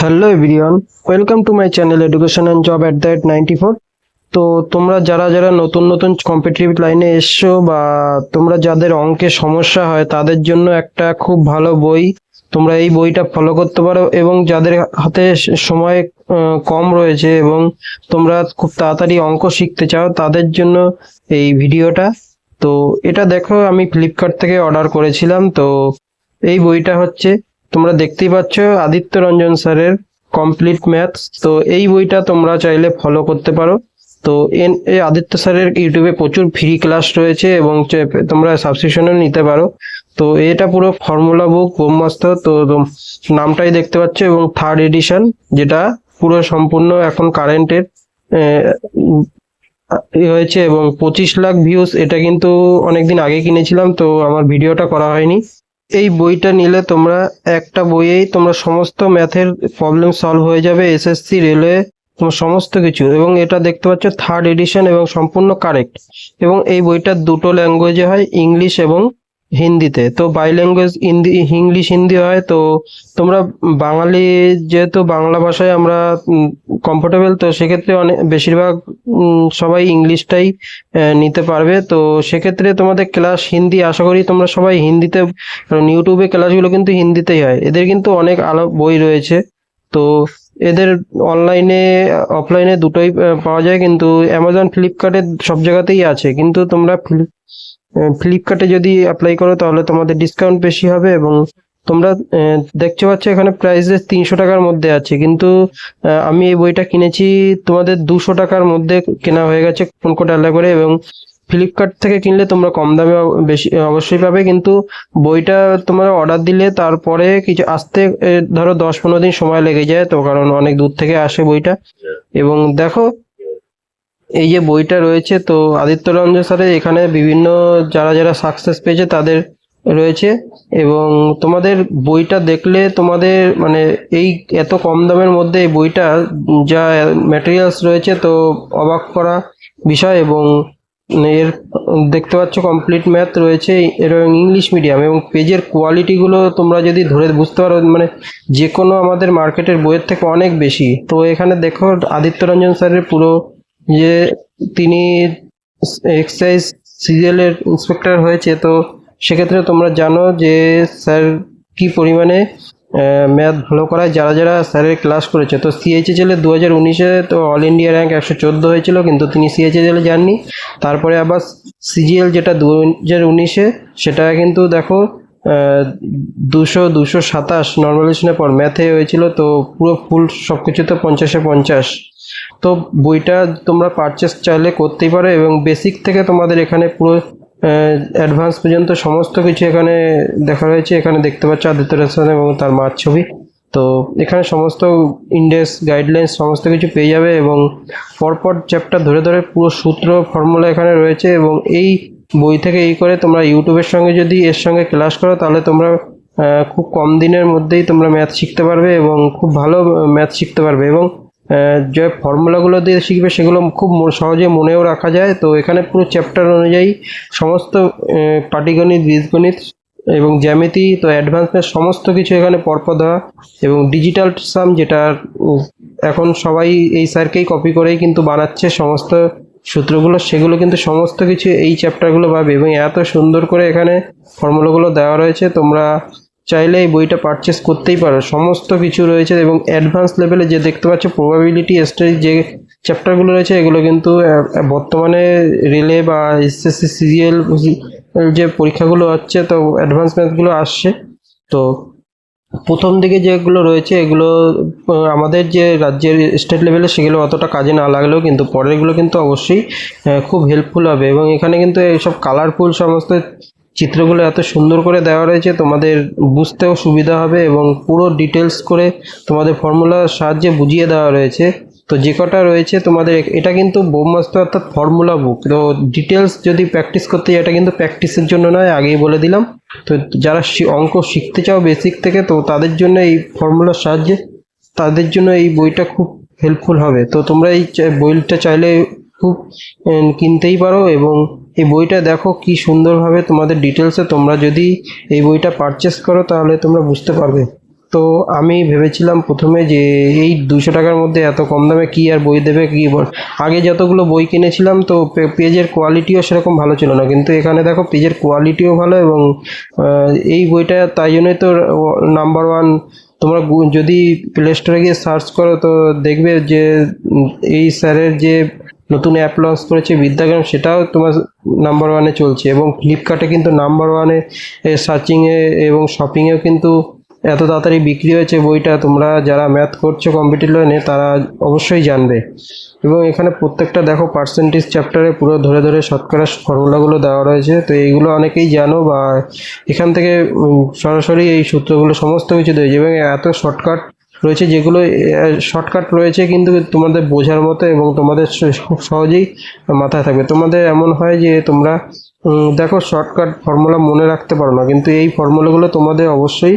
Hello everyone, welcome to my channel education and job at the 94। তো তোমরা যারা যারা নতুন নতুন কম্পিটিটিভ লাইনে এসছো বা তোমরা যাদের অঙ্কে সমস্যা হয় তাদের জন্য একটা খুব ভালো বই। তোমরা এই বইটা ফলো করতে পারো এবং যাদের হাতে সময় কম রয়েছে এবং তোমরা খুব তাড়াতাড়ি অঙ্ক শিখতে চাও তাদের জন্য এই ভিডিওটা। তো এটা দেখো, আমি ফ্লিপকার্ট থেকে অর্ডার করেছিলাম। তো এই বইটা হচ্ছে, তোমরা দেখতেই পাচ্ছ, আদিত্য রঞ্জন স্যারের কমপ্লিট ম্যাথস। তো এই বইটা তোমরা চাইলে ফলো করতে পারো। তো এই আদিত্য স্যারের ইউটিউবে প্রচুর ফ্রি ক্লাস রয়েছে এবং তোমরা সাবস্ক্রিপশনও নিতে পারো। তো এটা পুরো ফর্মুলা বুক ব্রহ্মাস্ত্র। তো নামটাই দেখতে পাচ্ছ এবং থার্ড এডিশন, যেটা পুরো সম্পূর্ণ এখন কারেন্টের হয়েছে এবং 25 লাখ ভিউজ। এটা কিন্তু অনেকদিন আগে কিনেছিলাম, তো আমার ভিডিওটা করা হয়নি। এই বইটা নিলে তোমরা একটা বইয়েই তোমরা সমস্ত ম্যাথের প্রবলেম সলভ হয়ে যাবে, এসএসসি, রেলওয়ে, তোমার সমস্ত কিছু। এবং এটা দেখতে পাচ্ছ থার্ড এডিশন এবং সম্পূর্ণ কারেক্ট। এবং এই বইটা দুটো ল্যাঙ্গুয়েজে হয়, ইংলিশ এবং হিন্দিতে। তো বাই ল্যাঙ্গুয়েজ ইংলিশ হিন্দি হয়। তো তোমরা বাঙালি, যেহেতু বাংলা ভাষায় আমরা কমফোর্টেবল, তো সেক্ষেত্রে অনেক বেশিরভাগ সবাই ইংলিশটাই নিতে পারবে। তো সেক্ষেত্রে তোমাদের ক্লাস হিন্দি, আশা করি তোমরা সবাই হিন্দিতে, কারণ ইউটিউবে ক্লাসগুলো কিন্তু হিন্দিতেই হয়। এদের কিন্তু অনেক আলো বই রয়েছে। তো এদের অনলাইনে অফলাইনে দুটোই পাওয়া যায়, কিন্তু অ্যামাজন ফ্লিপকার্টে সব জায়গাতেই আছে। কিন্তু তোমরা ফ্লিপকার্টে যদি অ্যাপ্লাই করো তাহলে তোমাদের ডিসকাউন্ট বেশি হবে। এবং তোমরা দেখতে পাচ্ছ এখানে প্রাইসে 300 টাকার মধ্যে আছে, কিন্তু আমি এই বইটা কিনেছি তোমাদের 200 টাকার মধ্যে কেনা হয়ে গেছে কোন কোড অ্যাপ্লাই করে। এবং ফ্লিপকার্ট থেকে কিনলে তোমরা কম দামে বেশি অবশ্যই পাবে, কিন্তু বইটা তোমরা অর্ডার দিলে তারপরে কিছু আসতে ধরো 10-15 দিন সময় লেগে যায়। তো কারণ অনেক দূর থেকে আসে বইটা। এবং দেখো, এই যে বইটা রয়েছে, তো আদিত্য রঞ্জন স্যারের এখানে বিভিন্ন যারা যারা সাকসেস পেয়েছে তাদের রয়েছে। এবং তোমাদের বইটা দেখলে তোমাদের মানে এই এত কম দামের মধ্যে এই বইটা যা ম্যাটেরিয়ালস রয়েছে, তো অবাক করা বিষয়। এবং এর দেখতে পাচ্ছ কমপ্লিট ম্যাথ রয়েছে এবং ইংলিশ মিডিয়াম, এবং পেজের কোয়ালিটিগুলো তোমরা যদি ধরে বুঝতে পারো, মানে যে কোনো আমাদের মার্কেটের বইয়ের থেকে অনেক বেশি। তো এখানে দেখো আদিত্য রঞ্জন স্যারের পুরো, যে তিনি এক্সাইজ সিজিএলের ইন্সপেক্টর হয়েছে। তো সেক্ষেত্রে তোমরা জানো যে স্যার কি পরিমাণে ম্যাথ ভালো করায়, যারা যারা স্যারের ক্লাস করেছে। তো সিএইচএসএল 2019-এ তো অল ইন্ডিয়া র্যাঙ্ক 114 হয়েছিল, কিন্তু তিনি সিএইচএসএলে যাননি। তারপরে আবার সিজিএল যেটা 2019-এ, সেটা কিন্তু দেখো 227 নর্মালাইজেশনের পর ম্যাথে হয়েছিল। তো পুরো ফুল সব কিছুতে 50-এ 50। তো বইটা তোমরা পারচেস চাইলে করতেই পারো। এবং বেসিক থেকে তোমাদের এখানে পুরো অ্যাডভান্স পর্যন্ত সমস্ত কিছু এখানে দেখা রয়েছে। এখানে দেখতে পাচ্ছ আদিত্য রঞ্জন এবং তার মার ছবি। তো এখানে সমস্ত ইন্ডেক্স, গাইডলাইন্স সমস্ত কিছু পেয়ে যাবে। এবং পরপর চ্যাপ্টার ধরে ধরে পুরো সূত্র, ফর্মুলা এখানে রয়েছে। এবং এই বই থেকে এই করে তোমরা ইউটিউবের সঙ্গে যদি এর সঙ্গে ক্লাস করো, তাহলে তোমরা খুব কম দিনের মধ্যেই তোমরা ম্যাথ শিখতে পারবে এবং খুব ভালো ম্যাথ শিখতে পারবে। এবং যে ফর্মুলাগুলো দিয়ে শিখবে সেগুলো খুব সহজে মনেও রাখা যায়। তো এখানে পুরো চ্যাপ্টার অনুযায়ী সমস্ত পাটিগণিত, বীজগণিত এবং জ্যামিতি, তো অ্যাডভান্সমেন্ট সমস্ত কিছু এখানে পরপর দেওয়া। এবং ডিজিটাল সাম, যেটা এখন সবাই এই স্যারকেই কপি করেই কিন্তু বানাচ্ছে সমস্ত সূত্রগুলো, সেগুলো কিন্তু সমস্ত কিছু এই চ্যাপ্টারগুলো পাবে। এবং এত সুন্দর করে এখানে ফর্মুলাগুলো দেওয়া রয়েছে, তোমরা চাইলে এই বইটা পারচেস করতেই পারো। সমস্ত কিছু রয়েছে। এবং অ্যাডভান্স লেভেলে যে দেখতে পাচ্ছ প্রবাবিলিটি স্টাডি যে চ্যাপ্টারগুলো রয়েছে, এগুলো কিন্তু বর্তমানে রেলে বা এসএসসি, সিজিএল যে পরীক্ষাগুলো হচ্ছে, তো অ্যাডভান্স ম্যাথগুলো আসছে। তো প্রথম দিকে যেগুলো রয়েছে এগুলো আমাদের যে রাজ্যের স্টেট লেভেলে সেগুলো অতটা কাজে না লাগলেও কিন্তু পরেরগুলো কিন্তু অবশ্যই খুব হেল্পফুল হবে। এবং এখানে কিন্তু এইসব কালারফুল সমস্ত চিত্রগুলো এত সুন্দর করে দেওয়া রয়েছে, তোমাদের বুঝতেও সুবিধা হবে। এবং পুরো ডিটেলস করে তোমাদের ফর্মুলার সাহায্যে বুঝিয়ে দেওয়া রয়েছে। তো যে কটা রয়েছে তোমাদের, এটা কিন্তু ব্রহ্মাস্ত্র অর্থাৎ ফর্মুলা বুক। তো ডিটেলস যদি প্র্যাকটিস করতে যায়, এটা কিন্তু প্র্যাকটিসের জন্য নয়, আগেই বলে দিলাম। তো যারা অঙ্ক শিখতে চাও বেসিক থেকে, তো তাদের জন্য এই ফর্মুলার সাহায্যে, তাদের জন্য এই বইটা খুব হেল্পফুল হবে। তো তোমরা এই বইটা চাইলে খুব কিনতেই পারো। এবং এই বইটা দেখো কি সুন্দরভাবে তোমাদের ডিটেলসে, তোমরা যদি এই বইটা পারচেস করো তাহলে তোমরা বুঝতে পারবে। তো আমি ভেবেছিলাম প্রথমে যে এই 200 টাকার মধ্যে এত কম দামে কি আর বই দেবে, কি আগে যতগুলো বই কিনেছিলাম তো পেজের কোয়ালিটিও সেরকম ভালো ছিল না, কিন্তু এখানে দেখো পেজের কোয়ালিটিও ভালো এবং এই বইটা তাই জন্যই তো নাম্বার ওয়ান। তোমরা যদি প্লে স্টোরে গিয়ে সার্চ করো তো দেখবে যে এই স্যারের যে নতুন অ্যাপ লঞ্চ করেছে বিদ্যাগ্রাম, সেটাও তোমার নাম্বার ওয়ানে চলছে এবং ফ্লিপকার্টে কিন্তু নাম্বার ওয়ানে সার্চিংয়ে এবং শপিংয়েও কিন্তু এত তাড়াতাড়ি বিক্রি হয়েছে বইটা। তোমরা যারা ম্যাথ করছো কম্পিটিটিভ লাইনে তারা অবশ্যই জানবে। এবং এখানে প্রত্যেকটা দেখো পার্সেন্টেজ চ্যাপ্টারে পুরো ধরে ধরে শতকরা ফর্মুলাগুলো দেওয়া রয়েছে, তো এইগুলো অনেকেই জানো বা এখান থেকে সরাসরি এই সূত্রগুলো সমস্ত কিছু দিয়েছে এবং এত শর্টকাট রয়েছে, যেগুলো শর্টকাট রয়েছে কিন্তু তোমাদের বোঝার মতো এবং তোমাদের খুব সহজেই মাথায় থাকবে। তোমাদের এমন হয় যে তোমরা দেখো শর্টকাট ফর্মুলা মনে রাখতে পারো না, কিন্তু এই ফর্মুলাগুলো তোমাদের অবশ্যই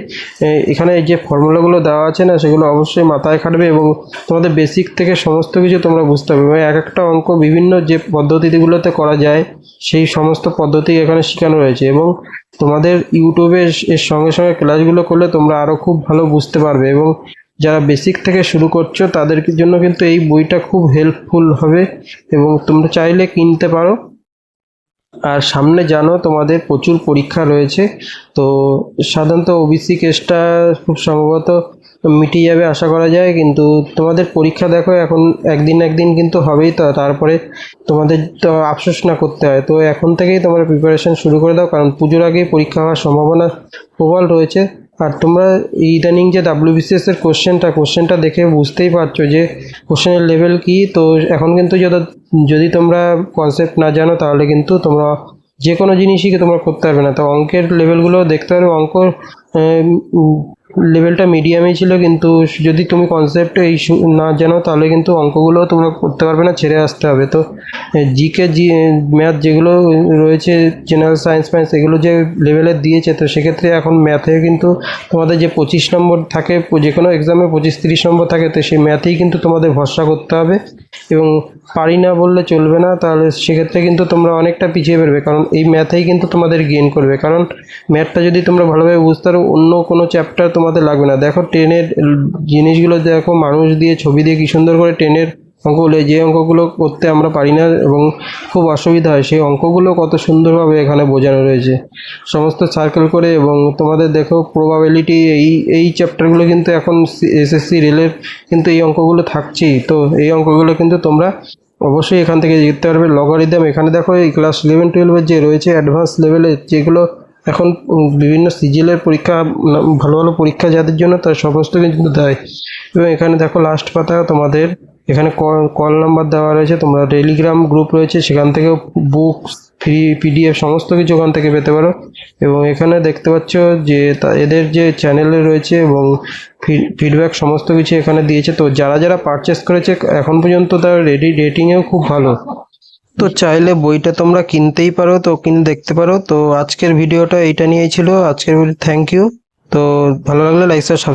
এখানে যে ফর্মুলাগুলো দেওয়া আছে না সেগুলো অবশ্যই মাথায় খাটবে এবং তোমাদের বেসিক থেকে সমস্ত কিছু তোমরা বুঝতে পারবে। এবং এক একটা অঙ্ক বিভিন্ন যে পদ্ধতিগুলোতে করা যায় সেই সমস্ত পদ্ধতি এখানে শেখানো রয়েছে এবং তোমাদের ইউটিউবে এর সঙ্গে সঙ্গে ক্লাসগুলো করলে তোমরা আরও খুব ভালো বুঝতে পারবে। এবং যারা বেসিক থেকে শুরু করছো তাদের জন্য কিন্তু এই বইটা খুব হেল্পফুল হবে এবং তোমরা চাইলে কিনতে পারো। আর সামনে জানো তোমাদের প্রচুর পরীক্ষা রয়েছে, তো সাধারণত ওবিসি কেসটা খুব সম্ভবত মিটে যাবে আশা করা যায়, কিন্তু তোমাদের পরীক্ষা দেখো এখন একদিন কিন্তু হবেই, তো তারপরে তোমাদের তো আফসোস না করতে হয়। তো এখন থেকেই তোমরা প্রিপারেশন শুরু করে দাও, কারণ পুজোর আগেই পরীক্ষা হওয়ার সম্ভাবনা প্রবল রয়েছে। আর তোমরা ইদানিং যে WBCS এর কোশ্চেনটা দেখে বুঝতেই পারছো যে কোশ্চেনের লেভেল কি। তো এখন কিন্তু যদি তোমরা কনসেপ্ট না জানো তাহলে কিন্তু তোমরা যে কোনো জিনিসই তোমরা করতে পারবে না। তো অঙ্কের লেভেলগুলো দেখতে পারবে, অঙ্ক লেভেলটা মিডিয়ামই ছিল, কিন্তু যদি তুমি কনসেপ্ট না জানো তাহলে কিন্তু অঙ্কগুলো তোমরা করতে পারবে না, ছেড়ে আসতে হবে। তো জিকে ম্যাথ যেগুলো রয়েছে জেনারেল সায়েন্স ম্যাথস এগুলো যে লেভেলের দিয়েছে, তো সেক্ষেত্রে এখন ম্যাথে কিন্তু তোমাদের যে 25 নম্বর থাকে, যে কোনো এক্সামে 25-30 নম্বর থাকে, তো সেই ম্যাথেই কিন্তু তোমাদের ভরসা করতে হবে এবং পারি না বললে চলবে না, তাহলে সেক্ষেত্রে কিন্তু তোমরা অনেকটা পিছিয়ে পড়বে, কারণ এই ম্যাথেই কিন্তু তোমাদের গেইন করবে। কারণ ম্যাথটা যদি তোমরা ভালোভাবে বুঝতে পারো অন্য কোনো চ্যাপ্টার তোমাদের লাগবে না। দেখো ট্রেনের জিনিসগুলো দেখো, মানুষ দিয়ে ছবি দিয়ে কী সুন্দর করে ট্রেনের অঙ্কগুলো, যে অঙ্কগুলো করতে আমরা পারি না এবং খুব অসুবিধা হয়, সেই অঙ্কগুলো কত সুন্দরভাবে এখানে বোঝানো রয়েছে সমস্ত সার্কেল করে। এবং তোমাদের দেখো প্রবাবিলিটি এই চ্যাপ্টারগুলো কিন্তু এখন SSC রেলের কিন্তু এই অঙ্কগুলো থাকছেই, তো এই অঙ্কগুলো কিন্তু তোমরা অবশ্যই এখান থেকে জিততে পারবে। লগারিদম এখানে দেখো এই ক্লাস 11-12 যে রয়েছে অ্যাডভান্স লেভেলে, যেগুলো এখন বিভিন্ন সিজিএলের পরীক্ষা, ভালো ভালো পরীক্ষা যাদের জন্য তার সমস্ত কিন্তু দেয়। এবং এখানে দেখো লাস্ট পাতা তোমাদের এখানে কল নাম্বার দেওয়া রয়েছে, তোমরা টেলিগ্রাম গ্রুপ রয়েছে সেখান থেকে বুকস ফ্রি PDF সমস্ত কিছু ওখান থেকে পেতে পারো। এবং এখানে দেখতে পাচ্ছ যে এদের যে চ্যানেলে রয়েছে এবং ফিডব্যাক সমস্ত কিছু এখানে দিয়েছে। তো যারা যারা পারচেস করেছে এখন পর্যন্ত তার রেটিংয়েও খুব ভালো, তো চাইলে বইটা তোমরা কিনতেই পারো, তো কিনে দেখতে পারো। তো আজকের ভিডিওটা এইটা নিয়েই ছিল। আজকের ভিডিও থ্যাংক ইউ। তো ভালো লাগলে লাইক